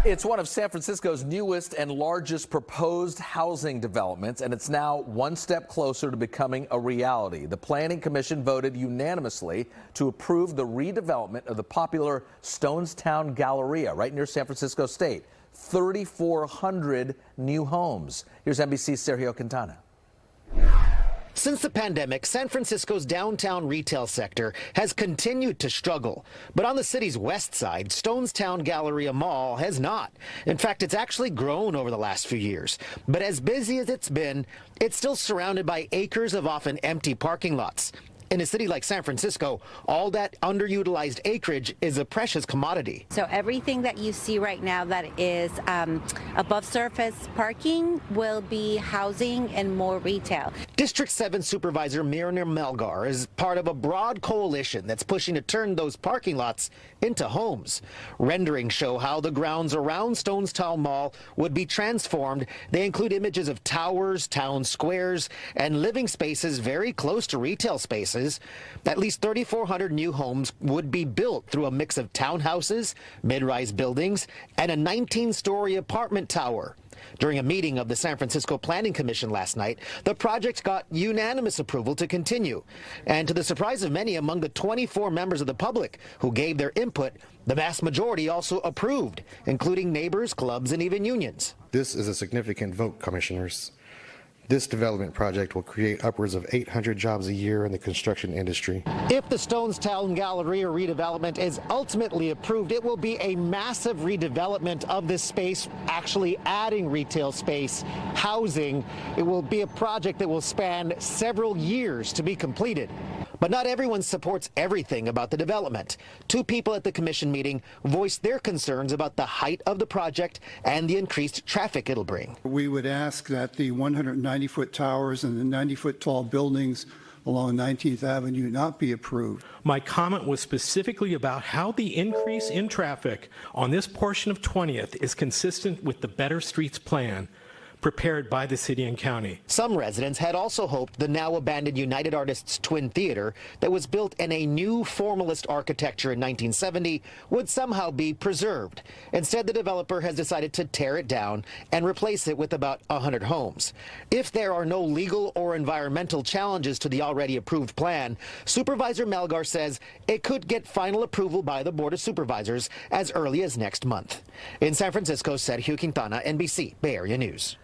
It's one of San Francisco's newest and largest proposed housing developments, and it's now one step closer to becoming a reality. The Planning Commission voted unanimously to approve the redevelopment of the popular Stonestown Galleria right near San Francisco State. 3,400 new homes. Here's NBC's Sergio Quintana. Since the pandemic, San Francisco's downtown retail sector has continued to struggle. But on the city's west side, Stonestown Galleria Mall has not. In fact, it's actually grown over the last few years. But as busy as it's been, it's still surrounded by acres of often empty parking lots. In a city like San Francisco, all that underutilized acreage is a precious commodity. So everything that you see right now that is above surface parking will be housing and more retail. District 7 Supervisor Myrna Melgar is part of a broad coalition that's pushing to turn those parking lots into homes. Renderings show how the grounds around Stonestown Mall would be transformed. They include images of towers, town squares, and living spaces very close to retail spaces. At least 3,400 new homes would be built through a mix of townhouses, mid-rise buildings, and a 19-story apartment tower. During a meeting of the San Francisco Planning Commission last night, the project got unanimous approval to continue. And to the surprise of many among the 24 members of the public who gave their input, the vast majority also approved, including neighbors, clubs, and even unions. This is a significant vote, commissioners. This development project will create upwards of 800 jobs a year in the construction industry. If the Stonestown Galleria redevelopment is ultimately approved, it will be a massive redevelopment of this space, actually adding retail space, housing. It will be a project that will span several years to be completed. But not everyone supports everything about the development. Two people at the commission meeting voiced their concerns about the height of the project and the increased traffic it'll bring. We would ask that the 190-foot towers and the 90-foot tall buildings along 19th Avenue not be approved. My comment was specifically about how the increase in traffic on this portion of 20th is consistent with the Better Streets plan prepared by the city and county. Some residents had also hoped the now abandoned United Artists Twin Theater that was built in a new formalist architecture in 1970 would somehow be preserved. Instead, the developer has decided to tear it down and replace it with about 100 homes. If there are no legal or environmental challenges to the already approved plan, Supervisor Melgar says it could get final approval by the Board of Supervisors as early as next month. In San Francisco, Sergio Quintana, NBC Bay Area News.